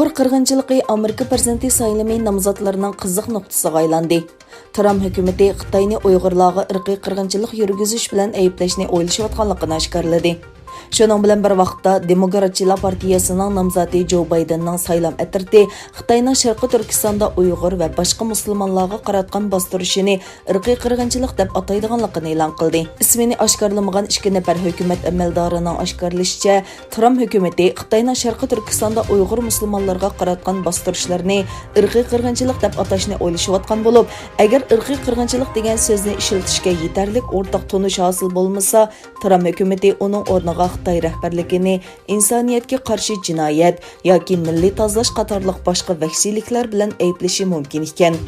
Uyghur qirg'inchiligi Amerika prezidenti saylami nomzodlarining qiziq nuqtasiga aylandi. Tramp hukumati Xitoyni Uyg'urlarga irqiy qirg'inchilik yurgizish bilan ayblashni o'ylashayotganligini oshkorladi. Shuning bilan bir vaqtda Demokratchilar partiyasining nomzodi Joe Bidenning saylam atriti Xitoyning Sharqiy Turkistonda Uyg'ur va boshqa musulmonlarga qaratgan bostirishini irqiy qirg'inchilik deb ataydiganligini e'lon qildi. Ismini oshkorlamagan ikki nafar hukumat amaldorining oshkorlashicha, Tramp hukumati Xitoyning Sharqiy Turkistonda Uyg'ur musulmonlarga qaratgan bostirishlarni irqiy qirg'inchilik deb atashni o'ylashayotgan bo'lib, agar irqiy qirg'inchilik degan so'zni ishlatishga yetarli o'rtaq tunish hosil bo'lmasa, Tramp hukumati uning o'rniga Xitoy rahbarligini insoniyatga qarshi jinoyat yoki milliy tozalash qatorliq boshqa vahshiyliklar bilan ayblashi mumkin ekan.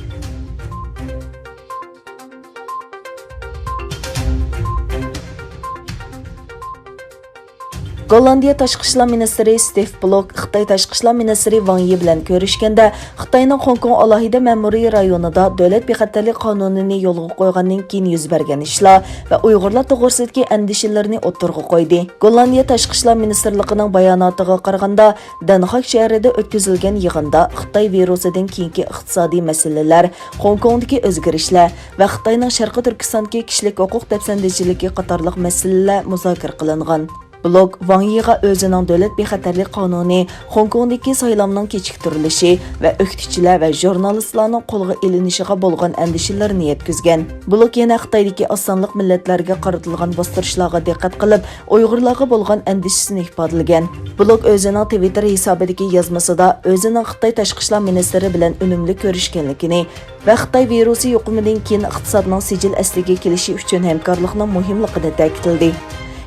Gollandiya Tashqi ishlar ministri Steve Blok Xitoy Tashqi ishlar ministri Wang Yi bilan ko'rishganda Xitoyning Hong Kong alohida ma'muriy rayonida davlat bexatarlik qonunini yo'lga qo'ygandan keyin yuz bergan ishlar va Uyg'urlar to'g'risidagi andishalarni o'tirg'a qo'ydi. Gollandiya Tashqi ishlar ministrligining bayonotiga qaraganda, Danhag shahrida o'tkazilgan yig'inda Xitoy virusidan keyingi iqtisodiy masalalar, Hong Kongdagi o'zgarishlar va Xitoyning Sharqiy Turkistondagi kishilik huquq tafsandachiligi qatorliq masalalar muzokara qilingan. Blok Wang Yiga o'zining davlat bexatarlik qonuni, Hong Kongdagi saylovning kechiktirilishi va o'qituvchilar va jurnalistlarning qo'lga ilinishiga bo'lgan andishalarni yetkazgan. Blok yana Xitoydagi osonliq millatlarga qaratilgan bostirishlarga diqqat qilib, Uyg'urlarga bo'lgan andishasini ifodalagan. Blok o'zining Twitter hisobidagi yozmasida o'zining Xitoy tashqi ishlar ministri bilan unumli ko'rishganligini va Xitoy virusi yuqumidan keyin iqtisodning sijil asliga kelishi uchun hamkorlikning muhimligini ta'kidladi.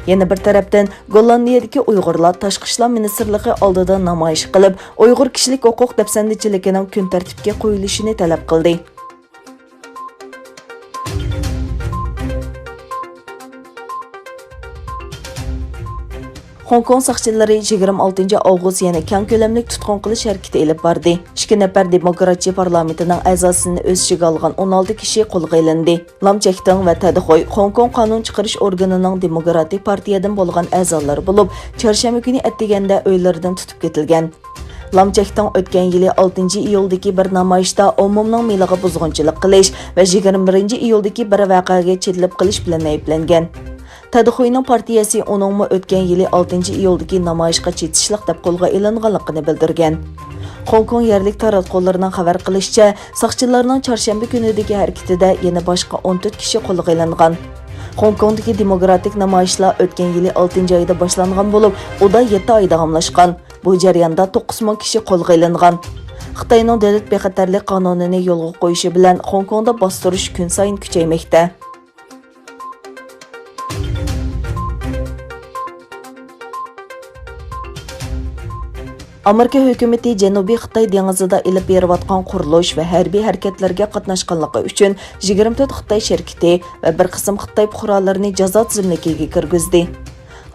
Yana bir tarafdan Gollandiyadagi Uyg'urlar Tashqi ishlar ministrligi oldida namoyish qilib, Uyg'ur kishilik huquq dafsandichiligining kun tartibga qo'yilishini talab qildi. Hong Kong saqchilari 26 avgust yana keng ko'lamli tutqun qilish harakati elib bordi. 2 nafar demokratchi parlamentining a'zosini o'z ichiga olgan 16 kishi qo'lga olindi. Lam Chekdong va Tadxoy Hong Kong qonun chiqarish organining Demokratik partiyadan bo'lgan a'zolari bo'lib, chorshanba kuni attiganda uylaridan tutib ketilgan. Lam Chekdong o'tgan yili 6-iyuldagi bir namoyishda umumning miliga buzg'unchilik qilish va 21-iyuldagi bir voqeaga chetlab qilish bilan ayblangan. Tadxoyning partiyasi uningmi o'tgan yili 6-iyuldagi namoyishga chetishliq deb qo'lga ilinganligini bildirgan. Hong Kong yerlik taratqullarining xabar qilishicha, soqchilarning chorshanba kunidagi harakatida yana boshqa 14 kishi qo'lga ilingan. Hong Kongdagi demokratik namoyishlar o'tgan yili 6-oyda boshlangan bo'lib, uda 7 oy davomlashgan. Bu jarayonda 9 ming kishi qo'lga ilingan. Xitoyning davlat bexatarlik qonunini yo'lga qo'yishi bilan Hong Kongda bostirish kun sayin kuchaymoqda. Amerika hukumati Janubiy Xitoy dengizida ilib berayotgan qurilish va harbiy harakatlarga qatnashganligi uchun 24 Xitoy shirkati va bir qism Xitoy fuqarolarini jazo tizimligiga kirgizdi.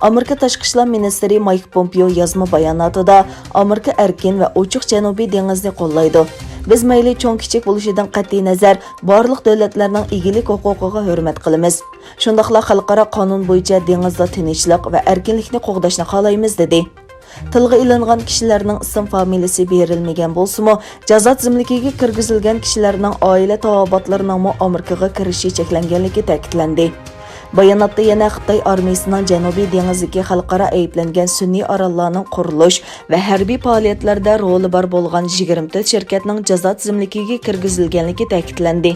Amerika tashqi ishlar ministri Mike Pompeo yozma bayonotida Amerika erkin va ochiq Janubiy dengizni qo'llaydi. Biz mayli cho'ng-kichik bo'lishidan qat'iy nazar, barliq davlatlarning egilik huquqiga hurmat qilamiz. Shundaqla xalqaro qonun bo'yicha dengizda tinchlik va erkinlikni qo'g'dashni xohlaymiz dedi. Tilga ilingan kishilarning ism familiyasi berilmagan bo'lsa-mu, jazo tizimligiga kirgizilgan kishilarning oila tavobatlarining Amerikaga kirishi cheklanganligi ta'kidlandi. Bayonotda yana Xitoy armiyasining Janubiy dengizdagi xalqaro ayblangan sun'iy orollarning qurilish va harbiy faoliyatlarda roli bor bo'lgan 24 shirkatning jazo tizimligiga kirgizilganligi ta'kidlandi.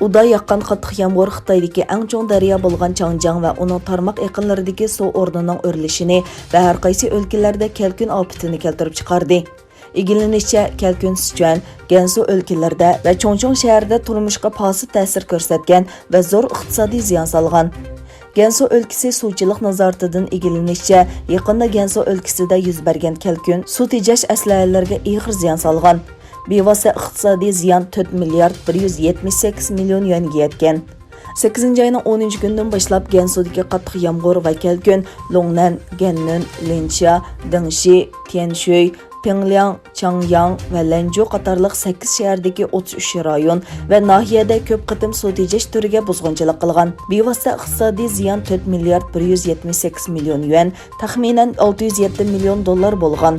Uda yaqqan qattiq yomg'ir Xitoydagi eng cho'ng daryo bo'lgan Changjiang va uning tarmoq yaqinlaridagi suv o'rnining o'rilishini va har qaysi o'lkalarda kelkun ofatini keltirib chiqardi. Egilinishcha, kelkun Sichuan, Gansu o'lkalarida va Chongqing shahrida turmushga posit ta'sir ko'rsatgan va zo'r iqtisodiy ziyon solgan. Gansu o'lkasi suvchilik nazoratidan egilinishcha, yaqinda Gansu o'lkasida yuz bergan kelkun suv tejash aslahalariga og'ir ziyon solgan. Bevosita iqtisodiy ziyon 4 milliard 178 million yuanga yetgan. 8-oyning 10-kunidan boshlab Gansudagi qattiq yomg'ir va kelkun Longnan, Gannun, Linsha, Dingshi, Tianshui, Pyongyang, Changyang va Lanzhou qatorliq 8 shahardagi 33 rayon va nahiyada ko'p qatim suv tejash turiga buzg'unchilik qilgan. Bevosita iqtisodiy ziyon 4 milliard 178 million yuan, taxminan 607 million dollar bo'lgan.